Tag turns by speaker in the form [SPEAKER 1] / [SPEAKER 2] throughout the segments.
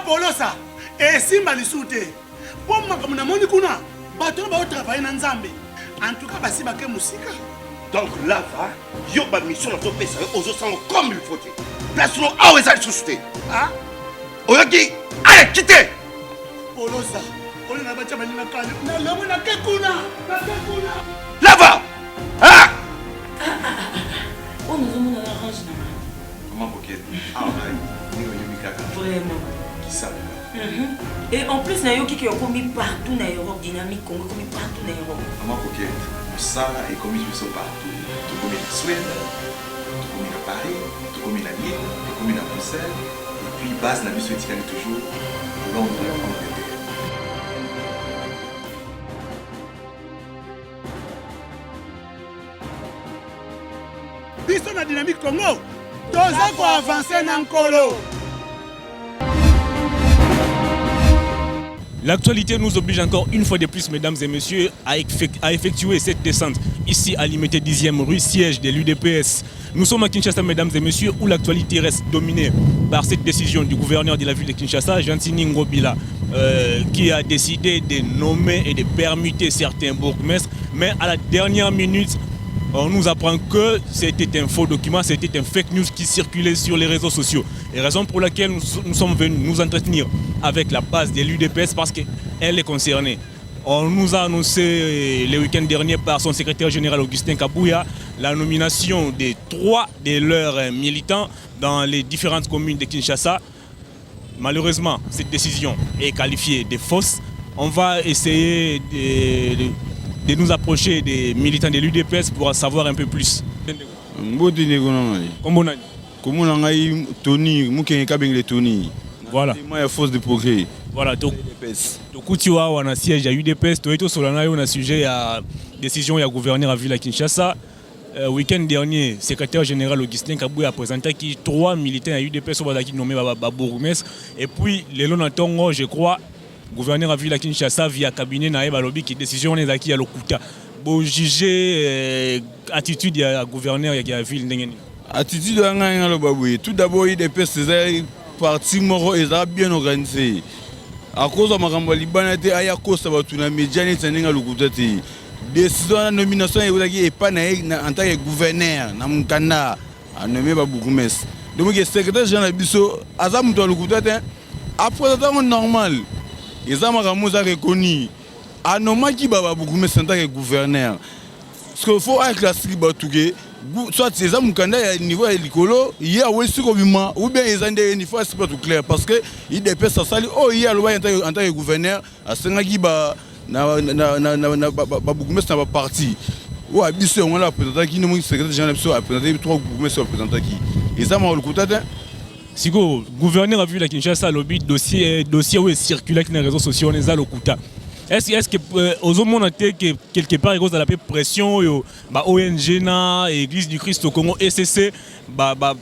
[SPEAKER 1] Polosa, et Simba Lissoute. Pour moi, comme on a kuna, bateau va travailler dans Zambie. En tout cas, c'est pas que musique.
[SPEAKER 2] Donc là, il y a une mission dans ton pays, aux autres comme il faut. Place nous à où est-ce que tu es?
[SPEAKER 1] Ah?
[SPEAKER 2] Oyaki, allez, quittez!
[SPEAKER 1] Polosa, on a battu ma ligne à Kanye. On a Kekuna.
[SPEAKER 2] Là-bas! Ah!
[SPEAKER 3] On nous a mis dans la range.
[SPEAKER 2] Comment vous êtes? Ah,
[SPEAKER 3] vraiment.
[SPEAKER 2] Qui ça?
[SPEAKER 3] Et en plus, il y a qui ont commis partout dans l'Europe, dynamique, commis partout dans l'Europe.
[SPEAKER 4] Comment vous êtes? Ça est commis partout. Tout comme la Suède, tout comme à Paris, tout comme à Lille, tout comme à Bruxelles. Et puis, base la mission est toujours Londres, Angleterre.
[SPEAKER 1] Biso na dynamique Congo, toza ko avancer na nkolo.
[SPEAKER 5] L'actualité nous oblige encore une fois de plus, mesdames et messieurs, à effectuer cette descente ici à l'Imité 10e rue, siège de l'UDPS. Nous sommes à Kinshasa, mesdames et messieurs, où l'actualité reste dominée par cette décision du gouverneur de la ville de Kinshasa, Jantini Ngobila, qui a décidé de nommer et de permuter certains bourgmestres. Mais à la dernière minute, on nous apprend que c'était un faux document, c'était un fake news qui circulait sur les réseaux sociaux. Et raison pour laquelle nous sommes venus nous entretenir avec la base de l'UDPS parce qu'elle est concernée. On nous a annoncé le week-end dernier par son secrétaire général Augustin Kabouya la nomination de 3 de leurs militants dans les différentes communes de Kinshasa. Malheureusement, cette décision est qualifiée de fausse. On va essayer de nous approcher des militants de l'UDPS pour en savoir un peu plus. Voilà.
[SPEAKER 6] Force de progrès.
[SPEAKER 5] Voilà, donc tu vois, on a siège à UDPS, on a sujet à décision et à gouverneur à Ville à Kinshasa. Week-end dernier, secrétaire général Augustin Kabouya a présenté 3 militants à UDPS qui nommé bourgmestre. Et puis, les Lonatongo, je crois, gouverneur à Ville à Kinshasa via cabinet Naïba Lobby qui décision est acquis à l'Okuta. Bon, juger attitude du gouverneur à la ville.
[SPEAKER 6] Attitude de la tout d'abord, UDPS, c'est parti moro est bien organisé. À cause de ma campagne libanais, il y a cause de la médiane et de décision de nomination est pas en tant que gouverneur, Namukanda, a nommé Bourgmestre. Donc, le secrétaire général Bisso, Azam Toualoukoutate, après le normal, les Amaramouz a reconnu, a nommé qui va Bourgmestre en tant que gouverneur. Ce qu'il faut avec la Sribatouké, soit ces hommes qui ont un niveau de l'écolo, il y a aussi ou bien ils ont un niveau c'est pas tout clair parce que il dépêche ça sali oh il y a loi en tant que gouverneur à Senagi ba na bourgmestre na parti ou à biso on l'a présenté qui nous secrétaire général biso a présenté 3 bourgmestres présenté qui ils ont le côté
[SPEAKER 5] Siko gouverneur a vu la Kinshasa lobby dossier où est circulé dans les réseaux sociaux on est à l'Okuta. Est-ce que aux hommes que quelque part il y a la pression ONG na Église du Christ au Congo ECC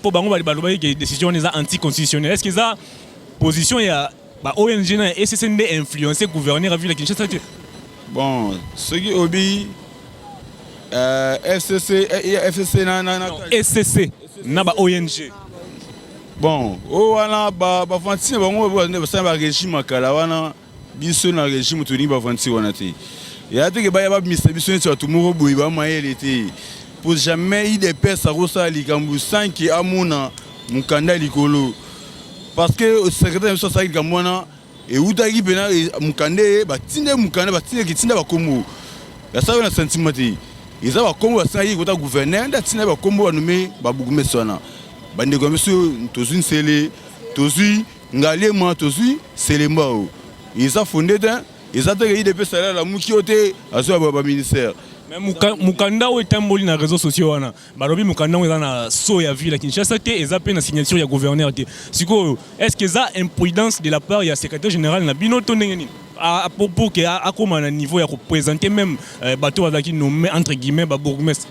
[SPEAKER 5] pour des décisions anticonstitutionnelles. Est-ce que ça position il ONG na ECC d'influencer gouverneur à vu la Kinshasa?
[SPEAKER 6] Bon, ce qui obéit FCC
[SPEAKER 5] ECC na ONG.
[SPEAKER 6] Bon, voilà fanti ba régime kala wana biso na régime toni ba fanti wana te. Ya te ke ba ya ba ministre biso ni surtout moko boyi ba mayele te. Pour jamais il dépêche ça rosa likambu sans ki amuna mukanda likolo. Parce que au secrétaire biso ça likamwana et utaki pena mukande ba tinde ki tinde ba komo. Ya ça na sentiment te. Ils ont comme ça y est gouverneur d'attiner ba kombo ba nommé ba bourgmestre wana. Bande comme monsieur tozu nsele tozu ngalema tozu selembao. Ils ont fondé ils ont été des personnes la mukiote azo ba ministère.
[SPEAKER 5] Mais mukanda ou tamboli na réseaux sociaux wana. Balobi mukanda eza na so ya ville Kinshasa te eza pe na signature ya gouverneur te. Siko est-ce que ça imprudence de la part ya secrétaire général na binoto ndengeni? Pour que à comment un niveau ya représenter même bateau azaki nommé entre guillemets ba bourgmestre.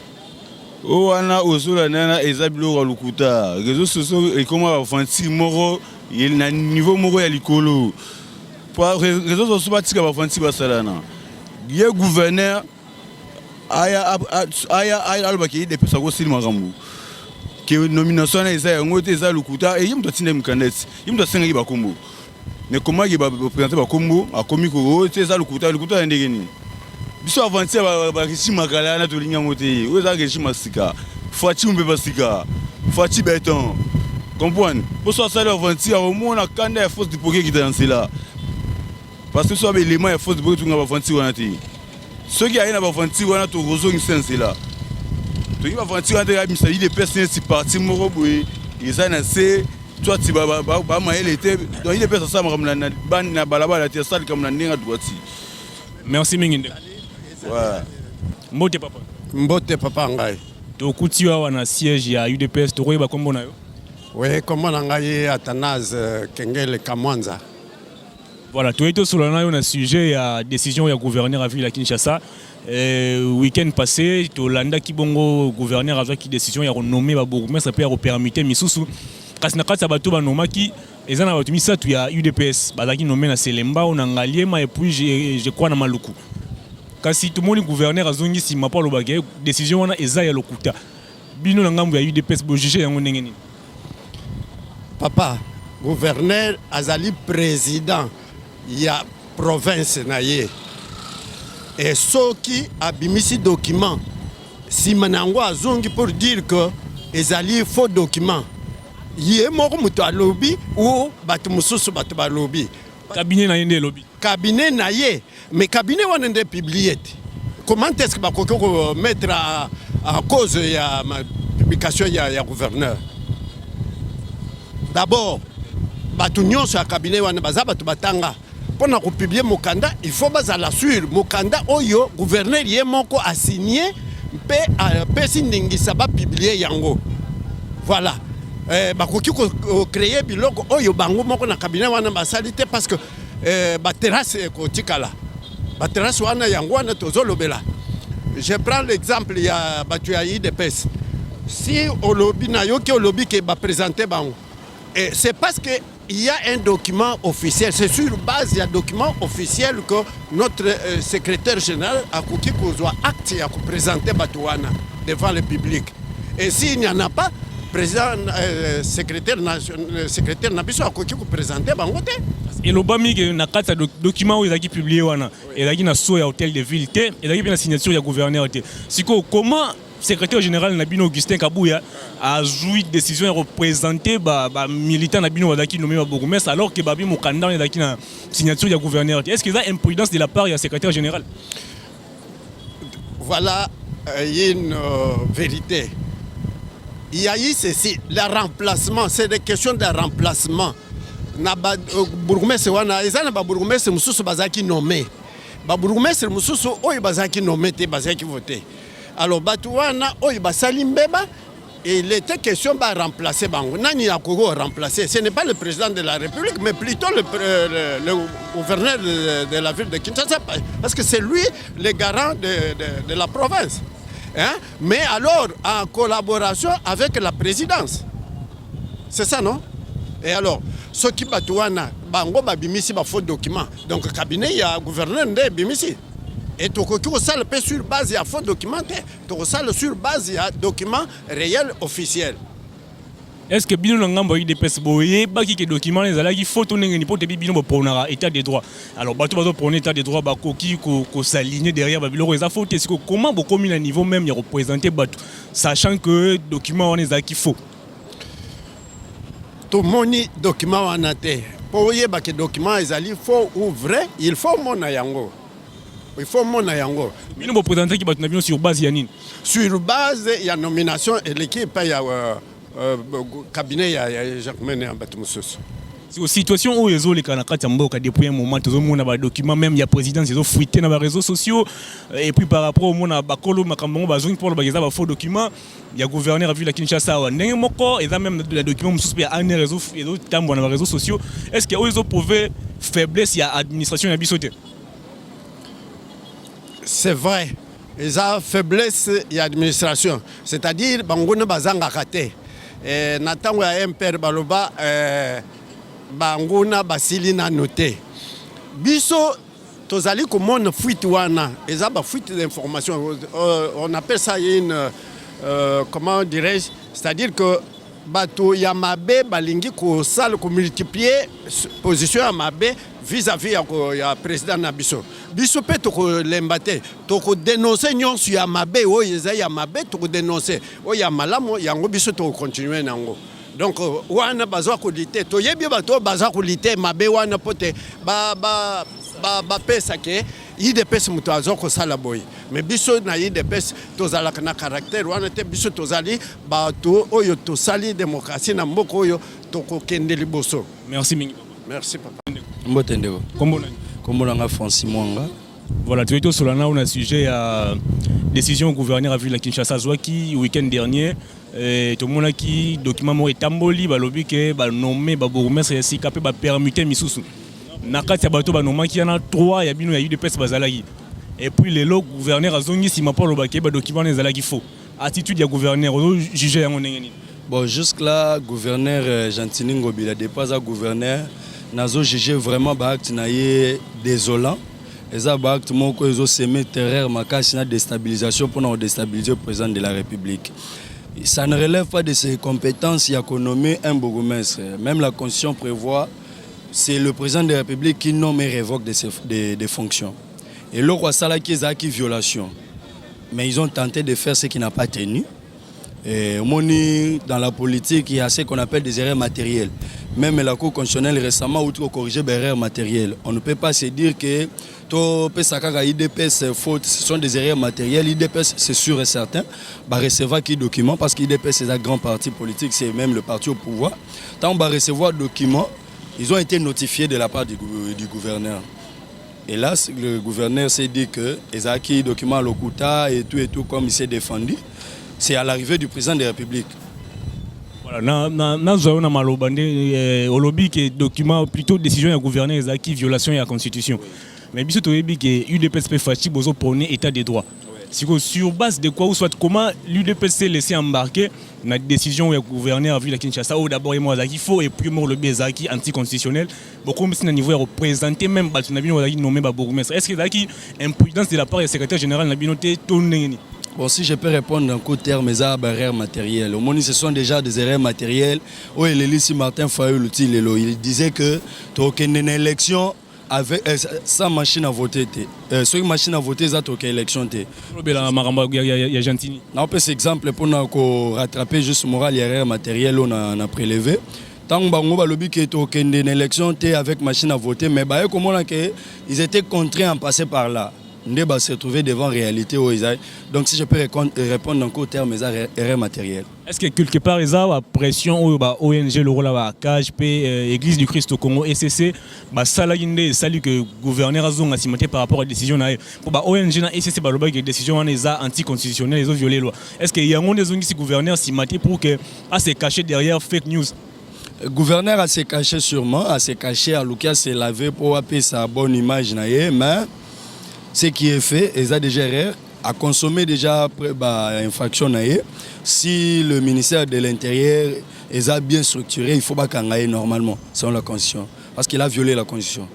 [SPEAKER 6] Oh wana ozola nana ezabilo lukuta. Réseaux sociaux et comment fanti moro il na niveau moro ya likolo. Pour réseaux sociaux batika ba fanti basalana. Ye gouverneur aya albaki de pesa ko silma gambu. Que nomination eza ngote eza lukuta et yimto tinde mkandet. Yimto senga ba kombo. ne comment il va présenter ba kombo a komi ko c'est ça le kuta ndenge ni biso avancer ba richi makala na to linga moté o za richi masika fati umbe basika fati béton comprendre pour ça ça avancer au moins na kanda force de poker qui dans là parce que so ba élément ya force de poker tu nga avancer wana ti ceux qui a na avancer wana to rozo ni sense là to va avancer wana ya misali des personnes si parti moko boy ils en assez toi tu ba mael était donc il est personne ça na ban na balabala te ça comme na ndinga droiti.
[SPEAKER 5] Merci Minginde.
[SPEAKER 6] Ouais.
[SPEAKER 7] Mbote papa ngai.
[SPEAKER 5] To kutiwa wana siège ya UDPS to koyeba kombo na yo.
[SPEAKER 7] Oui, kombo na ngai Athanase Kengele Kamwanza.
[SPEAKER 5] Voilà, tu étais sur le sujet ya décision ya gouverneur à ville à Kinshasa. Week-end passé, to landa kibongo gouverneur a qui décision ya renommer ba bourgmestre pe ya permettre misusu. Kasi na kati ya bato banomaki eza na bato misatu ya UDPS bazaki nommé na Selemba na Ngaliema et puis je crois na Maluku. Kasi tout le monde gouverneur azongi si mapa lo bagay décision wana eza ya lokuta. Bino na ngambu ya UDPS bo juger yango ndenge nini?
[SPEAKER 7] Papa, gouverneur azali président ya province na ye. Et soki abimisi document si manango azongi pour dire que ezali faux document. Yé moko muto alobi ou batu mususu batu balobi.
[SPEAKER 5] Cabinet na yende lobby.
[SPEAKER 7] Cabinet na ye, mais cabinet wana nde publié. Comment est-ce que bakoko mettre à cause ya ma publication ya gouverneur? D'abord, batu nyonso ya cabinet wana baza batu batanga. Pour na ko publier mokanda, il faut bazala sur mokanda oyo gouverneur ye moko a signé pe pesi ndingisa ba publier yango. Voilà. Bakoki ko créer biloko oyo bango moko na cabinet wana basalité parce que ba terrasse ko tikala. Ba terrasse wana yango wana tozolobela. Je prends l'exemple ya batu ya IDPS. Si au lobby na yo ki au lobby ke ba présenter bango. Et c'est parce que il y a un document officiel, c'est sur base d'un document officiel que notre secrétaire général a koki ko zo acte ya ko présenter Batouana devant le public. Et s'il n'y en a pas, président secrétaire nabiso a koki ko présenter bango te.
[SPEAKER 5] Et l'obami que na kata document où il a qui publié wana, il a qui na so ya hôtel de ville te, il a qui na signature ya gouverneur te. Siko comment secrétaire général Nabino Augustin Kabouya a joui décision de représenter ba militant Nabino Wadaki nommé bourgmestre alors que babi mokanda on a na signature du gouverneur. Est-ce qu'il y a imprudence de la part du secrétaire général?
[SPEAKER 7] Voilà une vérité. Il y a eu ceci, le remplacement, c'est des questions de remplacement. Na bourgmestre wana ezana ba bourgmestre mususu bazaki nommé. Ba bourgmestre mususu oyo bazaki nommé te bazaki voté. Alors Batouana oyo basali mbeba et il était question de remplacer bango. Nani a remplacer. Ce n'est pas le président de la République mais plutôt le gouverneur de la ville de Kinshasa parce que c'est lui le garant de la province. Hein? Mais alors en collaboration avec la présidence. C'est ça non? Et alors ce qui Batouana bango babimisi ba faux document. Donc cabinet il y a gouverneur de bimisi. Et tu as sur base de faux documentaire, tu as sur base de documents réels officiels.
[SPEAKER 5] Est-ce que bino ngambo UDPS boye baki ke document les ala ki photo ndenge ni pote bino ponara état des droits. Alors bato bazo prendre état des droits bakoki ko s'aligner derrière ba biloko eza faute est-ce que comment beaucoup à niveau même y représenter bato sachant que document on est qui faux.
[SPEAKER 7] Tout moni document on a té. Pour y ba ke document ezali faux ou vrai, il faut mona yango. Il faut mon yango.
[SPEAKER 5] Nous vous présenter qui va être sur base yanine.
[SPEAKER 7] Sur base il y a nomination et l'équipe il y a cabinet il y a Jacques Mené en Batumusus.
[SPEAKER 5] C'est une situation où les Kanakati Mboka depuis un moment tous monde a document même il y a président ils ont fuité dans les réseaux sociaux et puis par rapport au monde à Bakolo Makambo bazong pour le bagage faux document il y a gouverneur a vu la Kinshasa wa ndenge moko et même le document mususu ya un réseau et d'autres tambo dans les réseaux sociaux est-ce que ils ont prouvé faiblesse il y a administration ya bisoté.
[SPEAKER 7] C'est vrai, ils ont faiblesse et administration. C'est-à-dire, Bangouna Bazanga Kate. Natango ya MPR Baloba, Bangouna Basilina noté. Biso, Tozali Komon fuite wana, ils ont fuite d'informations. On appelle ça une. Comment dirais-je? C'est-à-dire que bato ya mabe balingi kosala komultiplier position ya mabe vis-à-vis ya président na biso mpe tokolemba te tokodénonce nyonso ya mabe oyo eza ya mabe tokodénonce oyo ya malamu yango biso tokocontinue nango donc wana bazwa kolite toyebi bato bazwa kolite mabe wana po te bapesa ke idps moto azwa kosala boye mais biso na idps tozalaka na caractère wana te biso tozali bato oyo tosali démocratie na mboka oyo tokokende liboso.
[SPEAKER 5] Merci mingi.
[SPEAKER 7] Merci papa.
[SPEAKER 8] Mbotendeko.
[SPEAKER 5] Kombo
[SPEAKER 8] nanga Francis Mwanga.
[SPEAKER 5] Voilà, tu es sur on a sujet à décision gouverneur à Ville Kinshasa Zwaki week-end dernier. Tout le monde qui document mo etamboli balobi ke ba nommé ba bourgmestre ya sika pe ba permuter misusu. Na kati ya bato ba nomaki qui yana 3 ya bino ya UDPS bazalaki. Et puis les lots gouverneur azongi si mapolo ba ke ba document ezalaki faux. Attitude ya gouverneur ozo juger yango ndenge.
[SPEAKER 8] Bon, jusque là gouverneur Gentini Ngobila dépasse à gouverneur nazo juger vraiment ba acte na yé désolant. Les actes qui ont semé terreur, la déstabilisation pour déstabiliser le président de la République. Ça ne relève pas de ses compétences, il y a qu'on nomme un bourgmestre. Même la Constitution prévoit, c'est le président de la République qui nomme et révoque des fonctions. Et le roi Salah qui a acquis violation. Mais ils ont tenté de faire ce qui n'a pas tenu. Et dans la politique, il y a ce qu'on appelle des erreurs matérielles. Même la Cour constitutionnelle récemment a corrigé des erreurs matérielles. On ne peut pas se dire que IDPS faute, ce sont des erreurs matérielles. IDPS, c'est sûr et certain, va recevoir qui document parce qu'IDPS c'est un grand parti politique, c'est même le parti au pouvoir. Tant on va recevoir documents, ils ont été notifiés de la part du gouverneur. Et là, le gouverneur s'est dit que les acquis documents à l'Okuta et tout comme il s'est défendu, c'est à l'arrivée du président de la République.
[SPEAKER 5] Voilà, nous avons malobandé au lobby qui est document plutôt décision du gouverneur des acquis violation de la Constitution. Mais bien sûr, que l'UDPS peut faire pour prôner état des droits. Sur base de quoi ou soit comment l'UDPS s'est laissé embarquer dans la décision du gouverneur à Ville Kinshasa où d'abord il faut et puis le bezaki anticonstitutionnel. Beaucoup de niveau représenté même nommé bourgmestre. Est-ce qu'il y a une imprudence de la part du secrétaire général Nabinoté Tonengeni?
[SPEAKER 8] Bon, si je peux répondre en court terme, mes erreurs matérielles. Au moins, ce sont déjà des erreurs matérielles. Oui, l'Élysée Martin Fayoul, il disait que tu as une élection avec sans machine à voter. Sur une machine à voter, ça tu as une élection. Non, c'est exemple pour nous rattraper juste moral les erreurs matérielles on a prélevé. Tant que on va lobby que tu as une élection avec machine à voter, mais comment ils étaient contraints à passer par là. On se retrouver devant la réalité. Donc si je peux répondre en court terme, mes erreurs matérielles.
[SPEAKER 5] Est-ce que quelque part, il y a une pression au ONG, le rôle de la KHP, Église du Christ au Congo, ECC, salut que le gouverneur a signé par rapport à la décision. Pour ONG, ECC, la décision anticonstitutionnelle, ils ont violé la loi. Est-ce qu'il y a des gens qui gouverneur signé pour que se cacher derrière fake news?
[SPEAKER 8] Le gouverneur a se caché sûrement, a se caché à Lucas, s'est lavé pour appeler sa bonne image, mais ce qui est fait, ils ont déjà erreur, à consommer déjà après infraction. Si le ministère de l'Intérieur est bien structuré, il faut pas qu'on aille normalement, selon la Constitution, parce qu'il a violé la Constitution.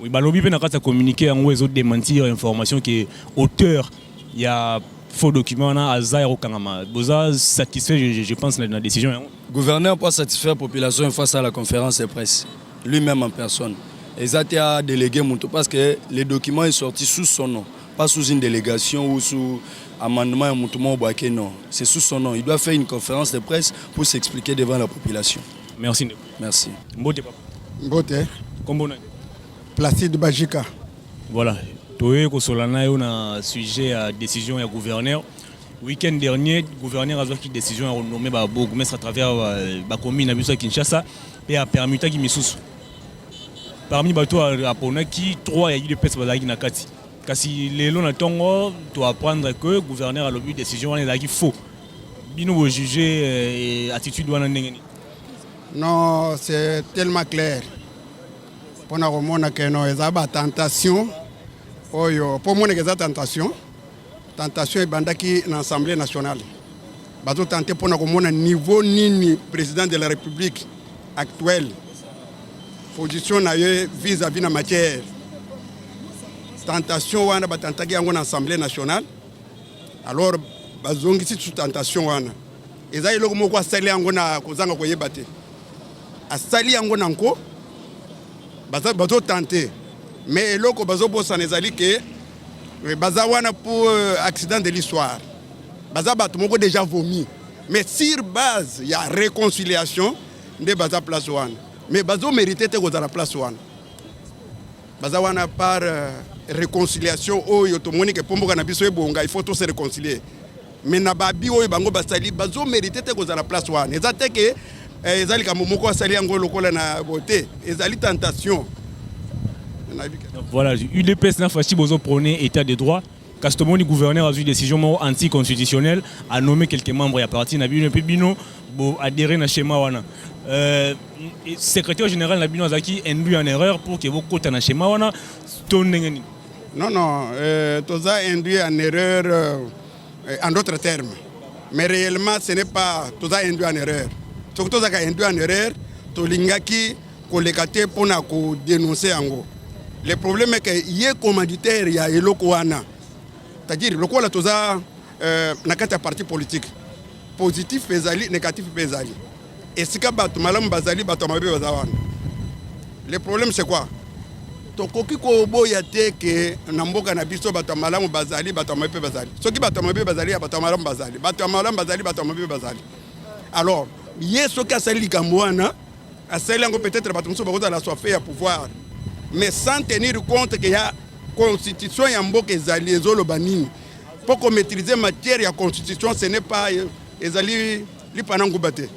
[SPEAKER 5] Oui, l'objet de communiquer en réseau démentir l'information qui est auteur, il y a faux documents à Zaire au Kanama. Vous êtes satisfait, je pense, de la décision.
[SPEAKER 8] Le gouverneur peut satisfaire la population face à la conférence de presse, lui-même en personne. Ils ont été délégués parce que les documents sont sortis sous son nom, pas sous une délégation ou sous amendement. Non, c'est sous son nom. Il doit faire une conférence de presse pour s'expliquer devant la population.
[SPEAKER 5] Merci.
[SPEAKER 8] Merci.
[SPEAKER 5] Mbote, papa.
[SPEAKER 7] Mbote.
[SPEAKER 5] Comment
[SPEAKER 7] Placide Bajika.
[SPEAKER 5] Voilà. Toye Kosolana est un sujet à décision du gouverneur. Week-end dernier, le gouverneur a pris une décision à renommer le bourgmestre à travers la commune de Kinshasa et a permis à Kimisusu. Parmi les gens qui 3 il y a eu des personnes qui sont kati. Kasi les gens tu apprendre que le gouverneur a une décision qui faux. Bino juger attitude
[SPEAKER 7] non, c'est tellement clair. Pour nous montrer que nous avons tentation. Pour moi, nous avons tentation. Tentation est bandaki dans l'Assemblée nationale. Bato tenter pour nous montrer niveau ni président de la République actuelle. Position vis-à-vis de la matière. Tentation wana batantaki yango na Assemblée nationale. Alors bazongi sous tentation wana. eza eloko moko asali yango na kozanga koyeba te asali yango nanko bazotante mais eloko bazobosana ezali ke baza wana pour accident de l'histoire baza bato moko déjà vomi mais sur base ya réconciliation nde baza place wana mais bazomérite te kozala place wana baza wana par réconciliation oyo tomoni ke pomboka na biso ebonga il faut tous se réconcilier mais na babi oyo bango basali bazomérite te kozala place wana eza te ke ezali likambo moko asali yango lokola na bote ezali tentation.
[SPEAKER 5] Voilà, UDPS n'a pas besoin prôner état de droit. Castomoni gouverneur a eu une décision anticonstitutionnelle à nommer quelques membres à partir de Bino pour adhérer à schéma wana. Secrétaire général Nabino Azaki induit en erreur pour que vous côté na schéma wana tonengeni.
[SPEAKER 7] Non, toza induit en erreur en d'autres termes. Mais réellement ce n'est pas toza induit en erreur. Surtout toza induit en erreur, tolingaki kolekate pona ko dénoncer ango. Le problème est que yé commanditaire ya eloko wana. C'est-à-dire lokola toza nakata parti politique. Positif ezali, négatif ezali. Et si ka bato malamu bazali bato mabe bazawana. Le problème c'est quoi? Tokoki ko boya te ke na mboka na biso bato malamu bazali bato mabe bazali. Soki bato mabe bazali ya bato malamu bazali. Bato malamu bazali bato mabe bazali. Alors, yé soki asali likambo wana, asali yango peut-être bato muso bakoza la soif ya pouvoir. Mais sans tenir compte qu'il y a constitution et mboka ezali ezoloba nini pour qu'on maîtriser matière ya constitution ce n'est pas ezali lipanangu bate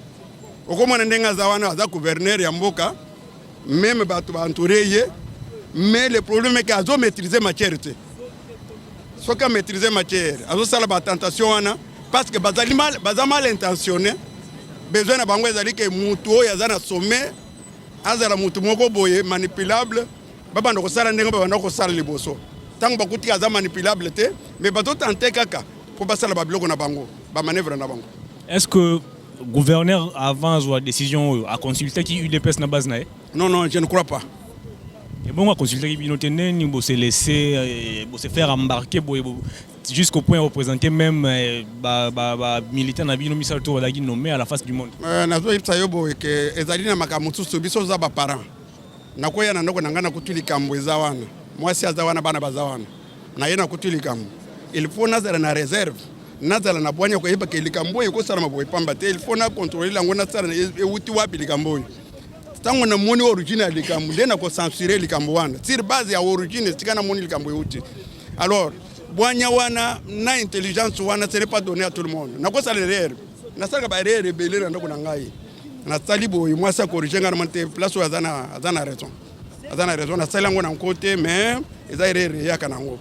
[SPEAKER 7] okomona ndenga zawana za gouverneur ya mboka même bato ba entouré mais le problème est qu'azo maîtriser matière te soka maîtriser matière azo sala ba tentation wana parce que bazali mal intentionné besoin na bango ezali ke mutu ya zana sommet azala mutu moko boye manipulable baba ndoko sala ndenge baba ndoko sala liboso tango bakuti aza manipulable te mais bato tante kaka pour basala ba biloko na bango ba manœuvre na bango.
[SPEAKER 5] Est-ce que gouverneur avant la décision a consulté qui UDPS na base na?
[SPEAKER 7] Non, je ne crois pas.
[SPEAKER 5] Et bon, a consulté qui binotene ni bo se laisser bo se faire embarquer jusqu'au point de représenter même militaire na bino misal to wadagi nommé à la face du monde.
[SPEAKER 7] Nazo ipsa yobo ke ezali na makamutu biso za ba parents. Nakoya na ndoko nangana kutuli kambo ezawana mwasi azawana bana bazawana na yena kutuli kambo il faut nazala na réserve nazala na bwanya ko yeba ke likambo eko sala maboy pamba te il faut na contrôler lango na sala ewuti wapi likambo tango na moni original likambo ndena ko censurer likambo wana sur base ya origine tikana moni likambo ewuti alors bwanya wana na intelligence wana ce n'est pas donné à tout le monde na ko sala erreur na sala ba erreur rebelle na ndoko nangai na salibo moi ça corriger ngarmante place où azana raison na sala ngona côté mais ezayere ya kanango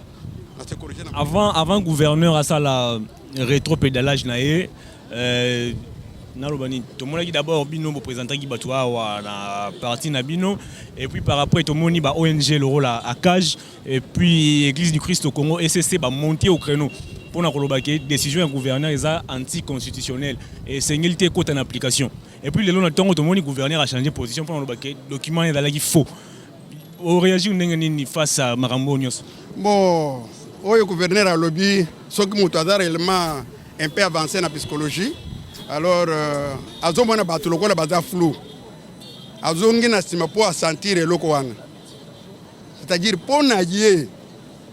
[SPEAKER 7] na se corriger
[SPEAKER 5] avant gouverneur à ça la rétropédalage naé nalobani tomona ki d'abord bino représenter ki batwa wa na parti na bino et puis par après tomoni ba ONG le rôle à cage et puis Église du Christ au Congo ECC ba monter au créneau pour na kolobaki décision du gouverneur eza anticonstitutionnelle et c'est ngilité côté en application. Et puis le long du temps, le gouverneur a changé de position pour le document est faux. On réagit face à Marambo Nyos.
[SPEAKER 7] Bon, le gouverneur a lobby, ce qui est réellement un peu avancé dans la psychologie. Alors, on a battu le flou. On a pour sentir le loco. C'est-à-dire, pour naïe,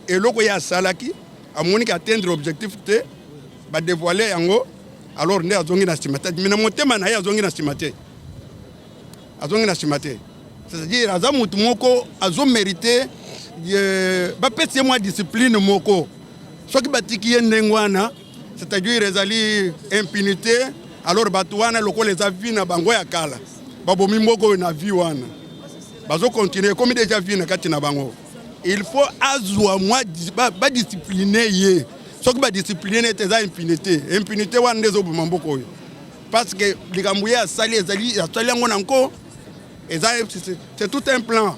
[SPEAKER 7] et le loco ya salaki, à mon atteindre l'objectif, va dévoiler en haut. Alors ne azongi na stimate mina motema na ye azongi na stimate c'est-à-dire aza mutu moko azo mérité ba petse moi discipline moko soki batiki ye ndengwana c'est-à-dire ezali impunité alors batu wana lokola eza vie na bango ya kala babomi moko na vie wana bazo continuer comme déjà vie na kati na bango il faut azwa moi ba discipliner ye soki ba discipliner teza impunité wana ndezo boma mboko oyo parce que likambo ya sali ezali yango nanko c'est tout un plan.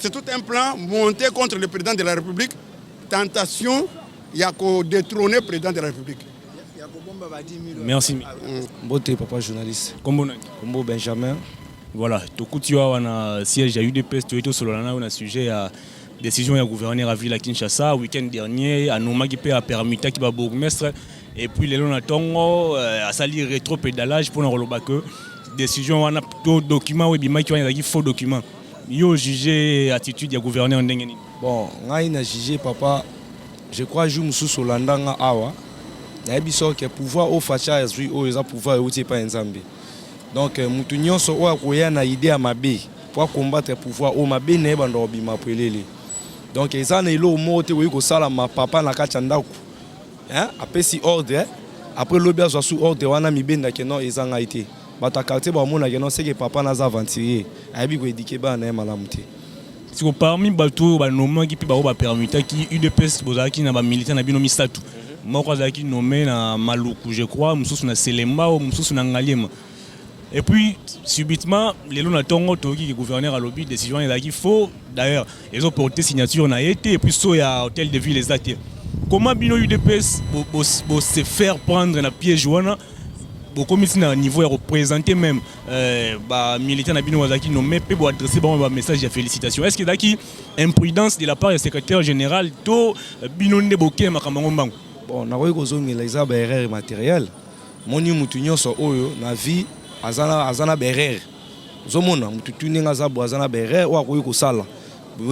[SPEAKER 7] C'est tout un plan monté contre le président de la République, tentation il y a qu'au détrôner le président de la République.
[SPEAKER 5] Merci.
[SPEAKER 8] Bote papa journaliste.
[SPEAKER 5] Combo
[SPEAKER 8] Benjamin.
[SPEAKER 5] Voilà, Tokutia wana siège à UDPS to solana on a sujet à décision du gouverneur à Ville à Kinshasa week-end dernier à Nomagi pe a permis qui ba bourgmestre et puis les Lonatongo a sali rétro-pédalage pour nous que décision on a tout document ou bien qui ont des faux documents. Yo jugé attitude du gouverneur ndengeni.
[SPEAKER 8] Bon, ngai na jugé papa, je crois jour mususu landanga awa. Na biso que pouvoir au facha ezui o eza pouvoir outi pa nzambe. Donc mutu nyonso o akoya na idée à mabe pour combattre pouvoir au mabe na bando bima pelele. Donc eza na ilo mote wi ko sala ma papa na kacha ndako. Hein? Après si ordre, après lobi azo sous ordre wana mibenda ke non eza ngaité. Bata quartier ba mona ke non c'est que papa na za aventurier. Ayebi ko éduquer ba na malamuté.
[SPEAKER 5] Si vous parmi bateau ba nommé qui ba permuta qui UDPS bozaki na ba militaire na bino misatu. Moko azaki nommé na Maluku je crois, mususu na Selemba ou mususu na Ngaliema. Et puis subitement les lona tongo toki gouverneur à lobby décision ezaki faux. D'ailleurs, ils ont porté signature na été et puis so ya hôtel de ville les até. Comment bino UDPS se faire prendre na piège wana beaucoup mis na niveau et représenter même militaire na bino wazaki nommé pe bo adresser un message de félicitations. Est-ce que daki imprudence de la part du secrétaire général to bino ndeboke makambo mbango?
[SPEAKER 8] Bon, na koyi kozongela eza ba erreur matérielle. Moni mutu nyonso oyo na vie azana ba erreur. Zomona mutu tuninga zabu azana ba erreur o akoyi kosala.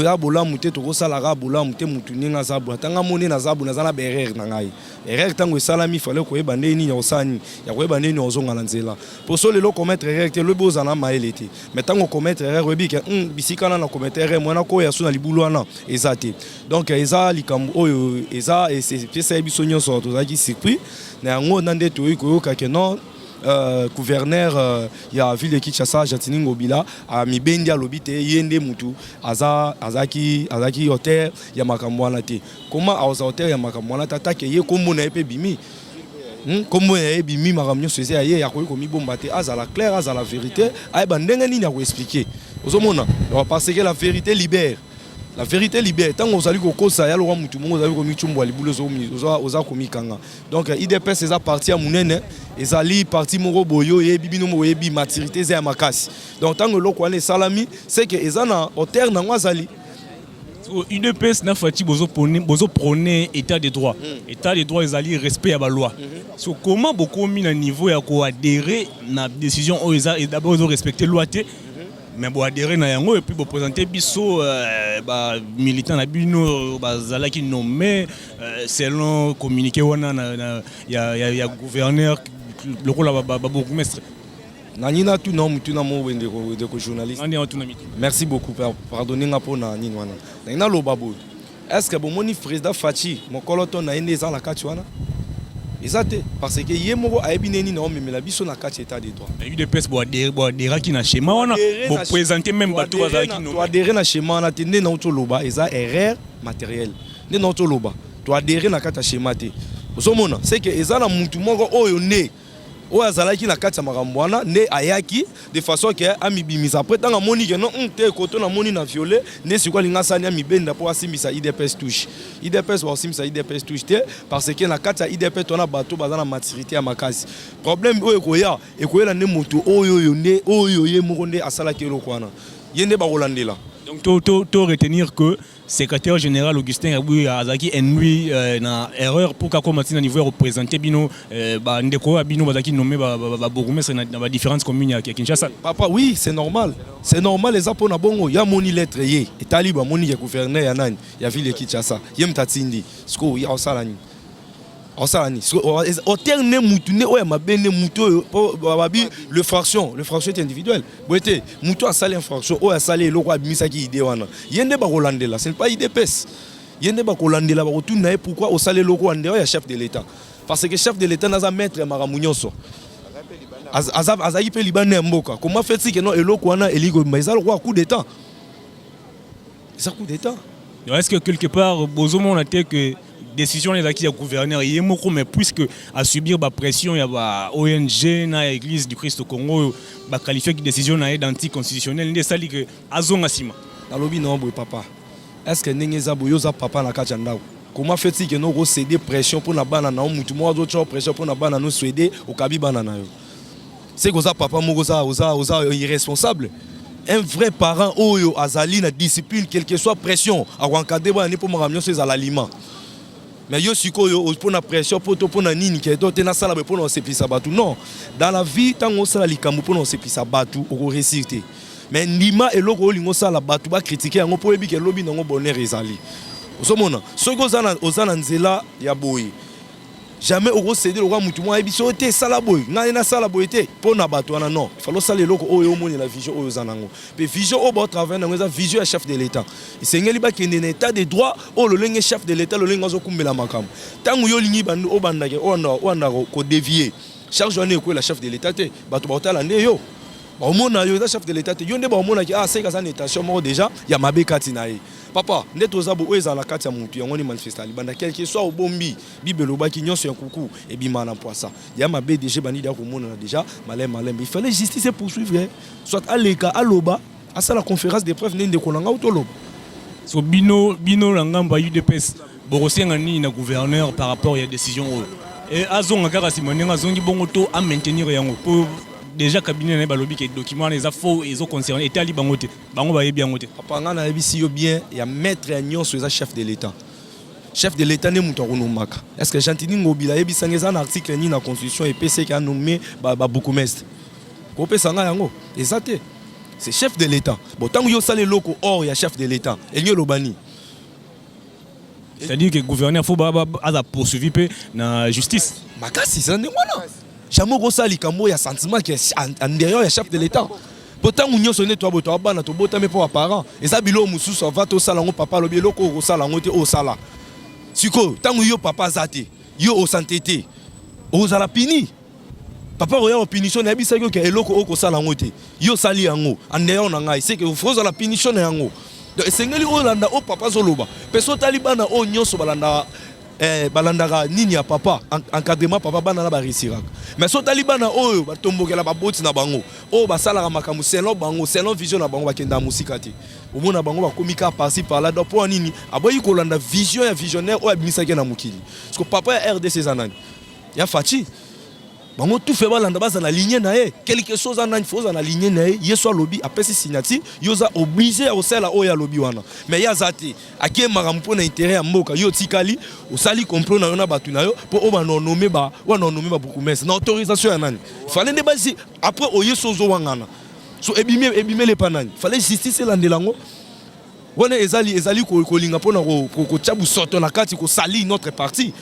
[SPEAKER 8] Ya bola muté to kosala ga bola muté mutu ninga zabu atanga moni na zabu nazana ba erreur na ngai. Erreur tango esalami fallait koyeba ndeni ya osani ya koyeba ndeni ozonga na nzela. Pour so lelo commettre erreur te le bozana maelete. Mais tango commettre erreur webi ke bisikana na commettre erreur mwana ko ya suna libulu wana ezate. Donc eza likambo oyo eza et c'est pièce biso nyonso to zaki surpris na ngo nande to koyoka ke non gouverneur ya ville Kinshasa Jantini Ngobila a mibendi a lobite yende mutu azaki hotel ya makambo wana te. Comment a hotel ya makambo wana tata ke ye kombo na epe bimi kombo ya bimi makambo seze ye ya koyi komi bomba te azala clair azala vérité ay ba ndenge nini ya ko expliquer ozomona parce que la vérité libère. La vérité libère. Tant que vous allez au ça, il y a le roi Moutou, vous allez au Michumbo, les boules aux Akomikanga. Donc, IDPS, c'est parti à Mounene, et ça lit parti Moro Boyo, et Bibino Moebi, maturité, c'est à Makasi. Donc, tant que l'on est salami, c'est que les gens au terre dans Wazali.
[SPEAKER 5] UDPS n'a pas besoin prôner état de droit. État de droit, ils allaient respect à la loi. So, comment beaucoup mis un niveau à adhérer à la décision, et d'abord ils ont respecté la loi. Mais bon adhérer na yango et puis bon présenter biso militant na bino bazalaki nommé selon communiqué wana ya gouverneur le rôle ba bourgmestre
[SPEAKER 8] nanina tout non mutu na mo wende ko journaliste merci beaucoup pardonner nga pona nini wana nanina lo babo est-ce que bon moni président Fachi mon coloton na ende za la kati wana exact parce que yemoko aebineni na omemela biso na kati état de droit
[SPEAKER 5] UDPS bo adhérer ki na schéma wana bo présenter même bato bazaki no
[SPEAKER 8] adhérer na schéma na tende na otoloba eza erreur matérielle ne na otoloba to adhérer na kati schéma te ozomona c'est que eza na mutu moko oyo ne oyo azalaki na kati ya makambo wana nde ayaki de façon ke amibimisa après ntango amoni ke non te koto namoni na viole nde sikoyo alingi asali amibenda mpo asimbisa IDPS touche IDPS baosimbisa IDPS touche te parce que na kati ya IDPS tona bato baza na maturité ya makasi problème oyo ekoyela nde moto oyo nde oyo ye moko nde asalaki eloko wana ye nde bakolandela.
[SPEAKER 5] Donc to retenir que secrétaire général Augustin Abouy azaki ennui na erreur pour kako matina niveau représenter bino ndeko bino bazaki nommé ba bourgmestre na ba différentes communes à Kinshasa.
[SPEAKER 8] Papa oui, c'est normal les appo na bongo ya moni lettre ye etali ba moni ya gouverneur ya nani ya ville Kinshasa ye mtatindi sko ya osalani au terme mutuné oya mabene muto babi le fraction est individuel boete muto a salé infraction oya salé loko abimisa ki idée wana yende ba kolandela ce n'est pas IDPS yende ba kolandela ba kotuna pourquoi au salé loko ande oya chef de l'état parce que chef de l'état naza maître maramunyonso azayi pe libane mboka comment fait-il que non eloko wana eligo mais le coup d'état c'est coup d'état.
[SPEAKER 5] Est-ce que quelque part bozomo on a été que décision les acquis à gouverneur yemoko mais puisque à subir la pression il y a ONG na église du Christ au Congo ba qualifier décision na d'anticonstitutionnel ndé sali que azonga sima
[SPEAKER 8] na lobi non boy papa est-ce que nengeza boyoza papa na kacha ndako comment fait-il que nous céder pression pour na bana na mutu mo azo pression pour na bana no céder au kabi bana na yo c'est que ça papa mo oza irresponsable. Un vrai parent oyo azali na discipline quelle que soit pression a encadrer ba ni pour ma ramener ces aliment mais yo sikoyo pona pression poto pona nini ke to tena sala pona osepisa batu non dans la vie tant on sala likambo pona osepisa batu oko réussir. Mais ndima eloko olingo sala batu ba critiquer yango po ebi ke lobi nango bonheur ezali osomona soki ozana nzela ya boye jamais oko céder le roi mutu mo ebi so te sala boye ngani na sala boye te pona batu wana non il faut sala eloko oyo omoni la vision oyo zanango pe vision o ba travailler nango za vision ya chef de l'état isengeli ba kende na état de droit o lo lenge chef de l'état lo lengo zo kumbela makam tangu yo lingi bandu o bandake o ndako ko dévier chaque journée ko la chef de l'état te batu ba otala nde yo ba omona yo za chef de l'état te yo nde ba omona ki c'est ka ça n'étation mort déjà ya mabe kati na ye papa nde toza bo eza la kati ya mutu yango ni manifestal banda quelque soit obombi bibelo ba ki nyonso ya kuku e bima na poisa ya mabe déjà bandi da ko mona déjà malem il fallait justice poursuivre soit aleka aloba asa la conférence des preuves nde ko nanga utoloba
[SPEAKER 5] so bino la ngamba UDPS borosenga ni na gouverneur par rapport à décision et azonga kaka simonenga zongi bongo to a maintenir yango pour déjà cabinet na balobi ke document les faux et zo concerné etali bango te bango ba yebi yango te
[SPEAKER 8] papa nga na yebisi yo bien ya maître ya nyonso eza chef de l'état ne muto akonomaka est-ce que Jantini Ngobila yebisa ngeza na article ni na constitution et PC qui a nommé ba bourgmestre ko pesa nga yango ezate c'est chef de l'état bon tango yo sale loko or ya chef de l'état enyo lobani
[SPEAKER 5] c'est-à-dire que gouverneur faut ba poursuivi pe na justice
[SPEAKER 8] makasi ça ne wana jamais rosali kambo ya sentiment qui est en derrière ya chef de l'état pourtant on nyonso ne to boto bana to bota me pour parents et ça bilo mususu va to sala ngo papa lobi loko ko sala ngo te o sala siko tangu yo papa zate yo o santé o sala pini papa o ya o punition na bisa yo ke eloko o ko sala ngo te yo sali yango en derrière na ngai c'est que faut la punition na yango donc esengeli o landa o papa zoloba peso talibana o nyonso balanda balandaka nini ya papa encadrement papa bana na ba réussira mais so talibana oyo batombokela ba boti na bango o basalaka makambo selon bango selon vision na bango bakenda musika te omona bango bakomika par-ci par-là donc pour nini aboyi kolanda vision ya visionnaire o abimisaki na mukili parce que papa ya RDC zanani ya Fachi bango tout fait balanda baza na ligne na ye quelque chose en il faut na ligne na ye yeso lobby apesi signature yoza obligé à osala o ya lobby wana mais ya zati akie makampo na intérêt ya mboka yo tikali osali complot na yona batu na yo po o ba nommer ba beaucoup mais na autorisation ya nani fallait ne basi après o yeso zo wangana so ebime le panani fallait justice landelango wana ezali ko linga pona ko tchabu soto na kati ko sali notre parti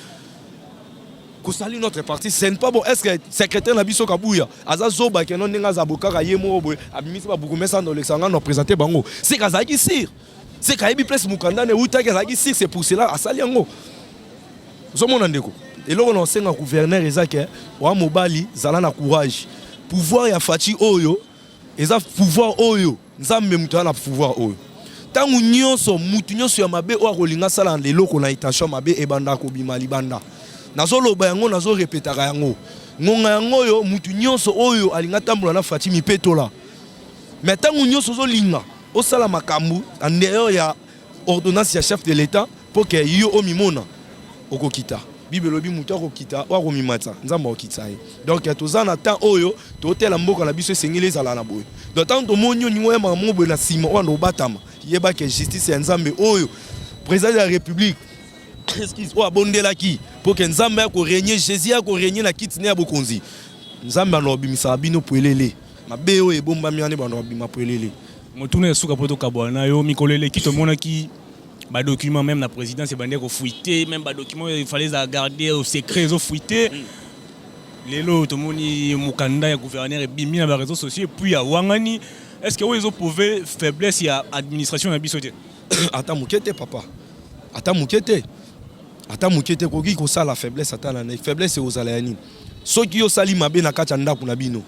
[SPEAKER 8] kusali notre parti c'est pas bon est-ce que secrétaire na biso kabuya azazoba ke non ninga zabokaka yemo boy abimisi ba beaucoup messa dans l'exanga no présenter bango c'est kazaki sir c'est kaibi place mukanda ne uta kazaki sir c'est pour cela asali yango zomona ndeko eloko no senga gouverneur ezake wa mobali zala na courage pouvoir ya Fachi oyo eza pouvoir oyo nzambe mutu na pouvoir oyo tangu nyonso mutu nyonso ya mabe o akolinga sala leloko na intention mabe ebanda ko bima libanda nazoloba yango nazo répétaka yango ngonga yango yo mutu nyonso oyo alinga tambola na Fachi mipetola mais tangu nyonso zo linga o sala makambu en dehors ya ordonnance ya chef de l'état pour que yo omimona okokita bibelobi mutu akokita wa komimata nzamba okita ye donc tozana temps oyo totela mboka na biso esengeli ezala na boye donc tant to monyo ningo ya makambo boye na sima wana obatama yeba ke justice ya nzambe oyo président de la république excuse o abondelaki pour que nzambe ko régner Jésus ko régner na kiti ne ya bokonzi nzambe anobimisa bino poelele mabe oyo ebomba miane bano bima poelele
[SPEAKER 5] motuna esuka poto kabwana yo mikolele kito mona ki ba document même la présidence bandé ko fuité même ba document il fallait les garder au secret ils ont fuité lelo tomoni mukanda ya gouverneur et bimi na réseaux sociaux puis ya wangani est-ce que ils ont prouvé faiblesse ya administration na bisoté
[SPEAKER 8] ata mukete papa ata mukete koki ko sala faiblesse ata na faiblesse ozala yani soki yo sali mabe na kati ndako na bino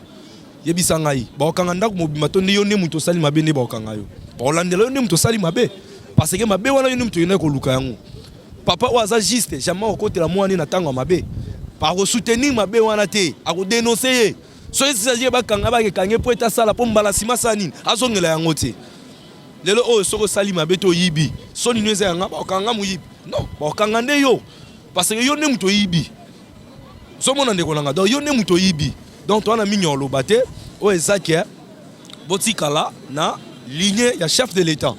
[SPEAKER 8] yebisa ngai ba okanga ndako mobima to yo ne muto sali mabe ne ba okanga yo ba olandela yo ne muto sali mabe parce que mabe wana yo ne muto yena ko luka yango papa waza juste jamais okotela mwani na tango mabe pa ko soutenir mabe wana te ako dénoncer so ezali ba kanga ba ke kange po eta sala po mbala sima sanini azongela yango te lelo oyo soko sali mabe to yibi so ni nweza yanga ba okanga mu yibi non ba okanga nde yo parce que yo ne muto yibi so mona ndeko nanga donc yo ne muto yibi donc to na minyo lobate o ezakia botikala na ligne ya chef de l'état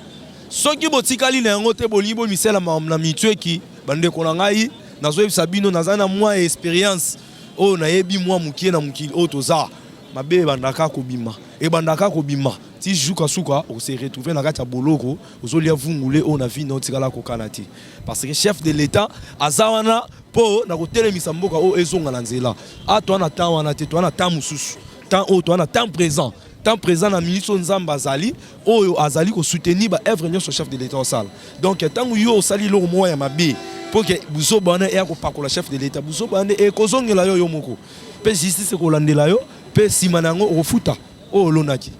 [SPEAKER 8] soki botikali na yango te bolibo misela na mitweki bandeko na ngai
[SPEAKER 9] nazoyeb sabino nazana moi expérience o nayebi moi mukie na mukili o toza mabe bandaka kobima ti juka suka on se retrouver na kati ya boloko ozolia vungule o na vie notikala kokana ti parce que chef de l'état azawana po na kotelemisa mboka o ezonga na nzela a to na temps wana te to na temps mususu temps o to na temps présent na ministre Nzamba Azali oyo azali ko soutenir ba œuvre nyonso chef de l'état au sala donc tant yo sali lo moya ya mabe pour que buzo bana e ko pakola chef de l'état buzo bana e ko zongela yo moko pe justice ko landela yo pe simanango ofuta o lonaki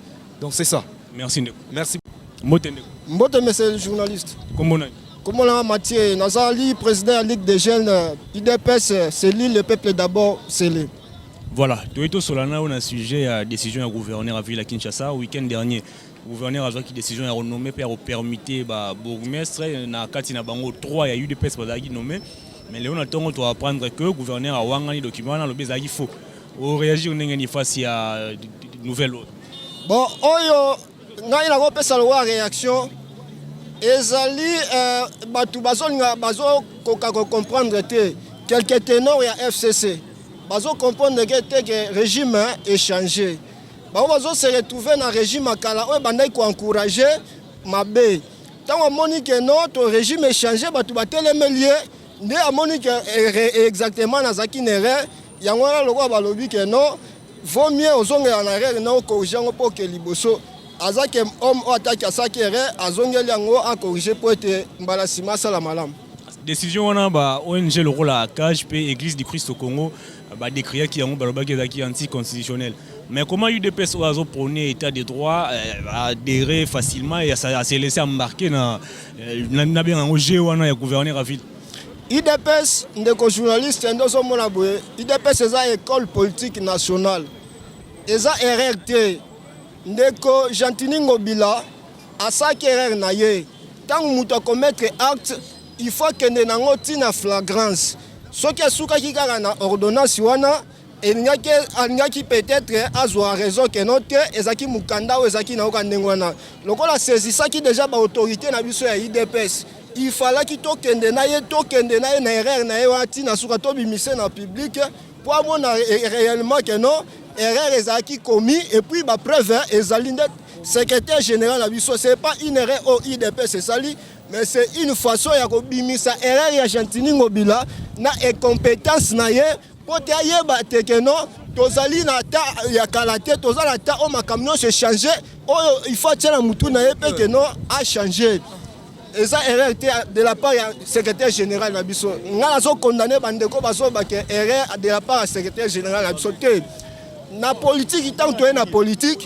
[SPEAKER 9] donc c'est ça.
[SPEAKER 5] Merci Ndeko.
[SPEAKER 9] Merci.
[SPEAKER 10] Mbote monsieur le journaliste.
[SPEAKER 5] Comment
[SPEAKER 10] on a Mathieu Nazali, président de la Ligue des jeunes IDPS, c'est l'île, le peuple d'abord, c'est l'île.
[SPEAKER 5] Voilà, Toito Solana, on a sujet à décision du gouverneur à Ville à Kinshasa. Week-end dernier, le gouverneur a fait une décision à renommer pour permettre bourgmestre. Na Katina Bango 3, il y a eu des PES qui nommé. Mais Léon a tendance à apprendre que le gouverneur a wangani document dans le bezagi faux. On réagit au n'engagé face à nouvelles.
[SPEAKER 10] Bon, oyo ngai na kopesa lowa réaction ezali batu bazolinga bazokoka comprendre te quelques ténors ya FCC bazo comprendre que régime est changé bazo se retrouver na régime akala oyo bandai ko encourager mabe tant amoni que notre régime est changé batu batelemelie nde amoni que exactement na zakinere yango lokwa balobi que non vaut mieux ozonge en arrière na corriger pour que liboso azake homme attaque à sakere azongeli yango a corriger pour être mbalasima sala malam
[SPEAKER 5] décision wana ba ONG le rôle à cage pe église du Christ au Congo ba décrire qui yango baloba qui anti-constitutionnel mais comment UDPS oazo prôner état de droit adhérer facilement et à se laisser embarquer na bien en OG wana ya gouverneur à ville
[SPEAKER 10] IDPS ndeko journaliste ndozo mona boye IDPS eza école politique nationale eza RRT ndeko Jantini Ngobila asaki erreur na ye tangu muto commettre acte il faut que nenango tina flagrance soki asukaki kaka na ordonnance wana alingaki peut-être azwa raison que note ezaki mukanda o ezaki na okandenge wana lokola saisissaki déjà ba autorité na biso ya IDPS il fallait qu'il tokende na ye na erreur na ye wati na suka to bimise na public pour avoir réellement que non erreur ezaki commis et puis ba preuve ezali ndet secrétaire général na biso c'est pas une erreur au IDP c'est sali mais c'est une façon ya ko bimisa erreur ya Jantini Ngobila na incompétence na ye pour te yeba te que non tozali na ta ya kalate tozala ta o makamno se changer il faut tirer mutu na ye pe que non a changer. Et ça erreur de la part du secrétaire général de la BISO. Nous avons condamné Bandeko Baso erreur de la part du secrétaire général de la BISO. La politique, tant que la politique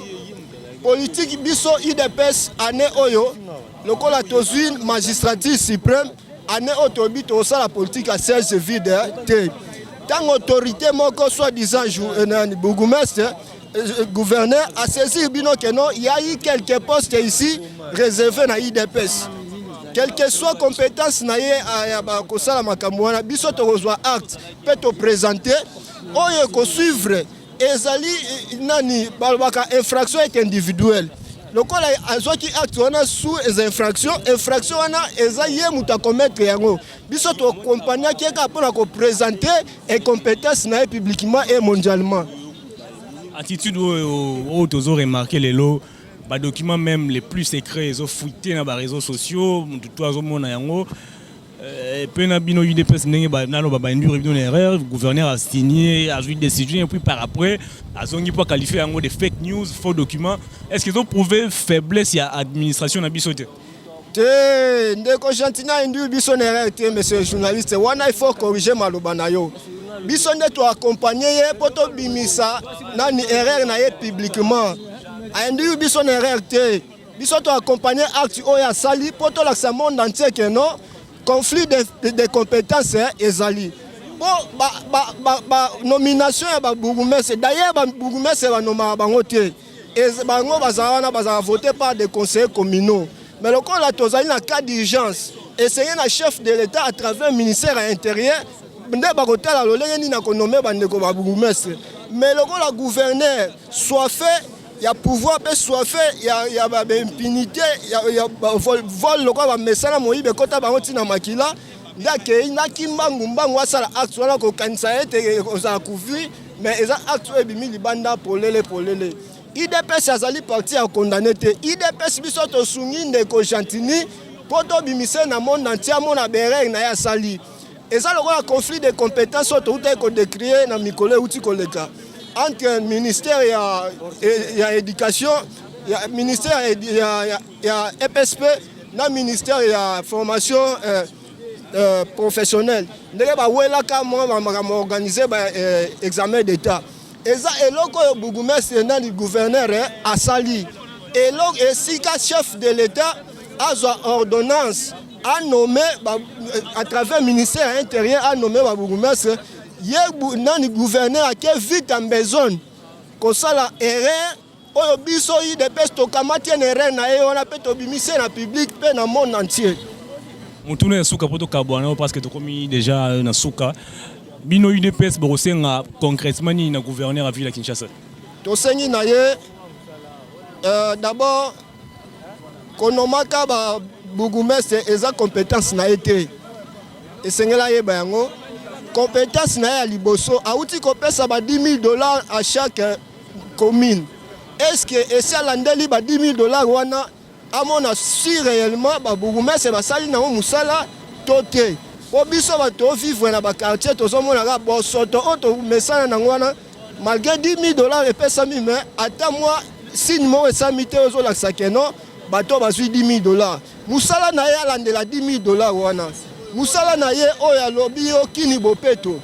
[SPEAKER 10] BISO IDPS année Oyo, le col a tosuin magistrature suprême, année Otobi, tout ça la politique à 16 vide. Tant autorité, soi-disant, bourgmestre, gouverneur a saisi que non, il y a eu quelques postes ici réservés à IDPS. Quelle que soit compétence naie à kosala makambo wana biso to kozwa acte peut te présenter oyo ko suivre ezali nani balbaka infraction est individuelle lokola azwaki acte wana sous les infraction wana eza ye muta commettre yango biso to compagnie qui ka pour ko présenter et compétence naie publiquement et mondialement
[SPEAKER 5] attitude au tozo remarquer les lots. Les documents même les plus secrets, ils ont fouillé dans les réseaux sociaux, tout le monde a yango. Puis na bino UDPS une erreur, le gouverneur a signé, a eu une décision et puis par après, ils ont pas qualifié de fake news, faux documents. Est-ce qu'ils ont prouvé faiblesse à l'administration na biso te?
[SPEAKER 10] Ndeko Jantina indu biso erreur te monsieur le journaliste, wana il faut corriger maloba na yo. Biso ndeto accompagner pour to bimisa nani erreur na ye publiquement. Andi biso na RRT biso to accompagner acte oya sali poto la monde entier que non conflit de compétences ezali bon nomination ya ba bourgmestre d'ailleurs ba bourgmestre ba nomma bango te bango bazana voter par des conseillers communaux mais le la tozali na cas d'urgence essayer na chef de l'état à travers le ministère de l'intérieur nde ba kotala lolenge ni na ko nommer ba ndeko ba bourgmestre mais le la gouverneur soit fait il y a pouvoir peut soit fait il y a impunité il y a vol le quoi messala moyibe kota bango tina makila ndake naki mbangu asala acte wana kokanisa ete ozala kuvi mais eza acte ebimi libanda polele IDPS azali parti à condamner te IDPS biso tosungi ndeko Jantini po tobimise na monde entier mona bereng na ya sali eza lokola conflit de compétences oto uta ko décrier na mikolo uti koleka entre ministère ya éducation ya ministère ya EPSP na ministère ya formation professionnelle ndenge bawelaka mo organiser ba examen d'état eza eloko yo bourgmestre na ni gouverneur asali eloko esika chef de l'état azwa ordonnance a nommé à travers ministère intérieur a nommé ba bourgmestre ye nani gouverneur ake vite en besoin kosala erreur oyo biso IDPS tokamati en erreur na ye wana pe tobimise na public pe na monde entier.
[SPEAKER 5] Mutuna ya suka poto kabwana parce que tokomi déjà na suka bino UDPS bosenga concrètement ni na gouverneur à ville à Kinshasa.
[SPEAKER 10] Tosengi na ye d'abord konomaka ba bourgmestre eza compétence na été esengela ye bango compétence na ya liboso auti kopesa ba $10,000 à chaque commune. Est-ce que esa landeli ba $10,000 wana amona si réellement ba bourgmestre basali na musala toté po biso bato vivre na ba quartier tozomona ka bosoto oto mesana na ngwana malgré $10,000 epesami mais ata moi signe mo esami te ozolakisa keno bato bazwi $10,000 musala na ye alandela $10,000 wana musala na ye oyo alobi okini bopeto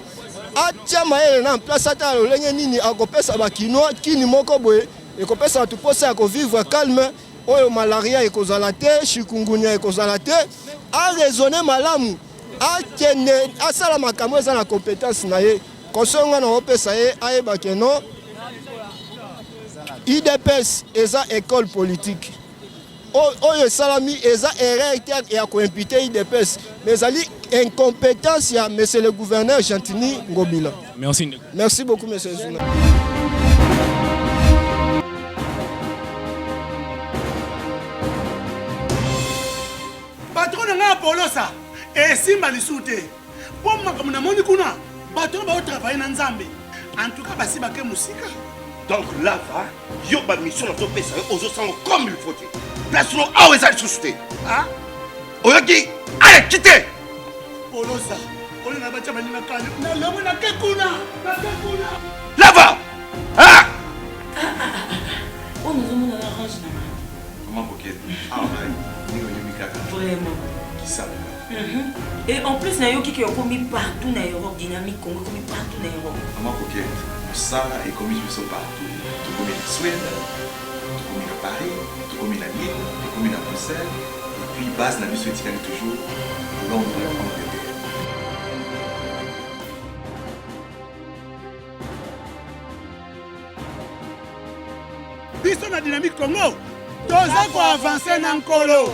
[SPEAKER 10] atia mayele na place ata lolenge nini akopesa bakinois kini moko boye ekopesa bato posa ya kovivre calme oyo malaria ekozala te chikungunya ekozala te araisonne malamu akende asala makambo eza na compétence na ye kosonga na opesa ye ayeba keno IDPS eza école politique oyo salami eza erreur ya koimpute IDPS mais ezali incompétence ya monsieur le gouverneur Jantini Ngobila. Merci beaucoup monsieur Zuna.
[SPEAKER 1] Patron nga Polosa esimba lisute po makambo na moni kuna bato ba travailler na Nzambe en tout cas basi bake musika.
[SPEAKER 2] Donc là va yo ba mission na to pesa ozo sango comme il faut. Place no awe za susute.
[SPEAKER 1] Ah?
[SPEAKER 2] Oyoki allez quitter.
[SPEAKER 1] Polosa oli na bacha bani na kanya na lomo na kekuna
[SPEAKER 2] là va. Ah!
[SPEAKER 3] On nous demande à l'arrange na.
[SPEAKER 4] Comment coquette. Ah ouais. Ni yo mikaka.
[SPEAKER 3] Vraiment.
[SPEAKER 4] Qui ça?
[SPEAKER 3] Et en plus na yo qui est commis partout na Europe dynamique Congo commis partout na Europe.
[SPEAKER 4] Comment coquette. Ça est commis partout. Tout comme en Suède, tout comme en Paris, tout comme en Lille, tout comme en Bruxelles, et puis base na mission éthique toujours Londres en Angleterre.
[SPEAKER 1] Biso na dynamique Congo, toza ko avancer na nkolo.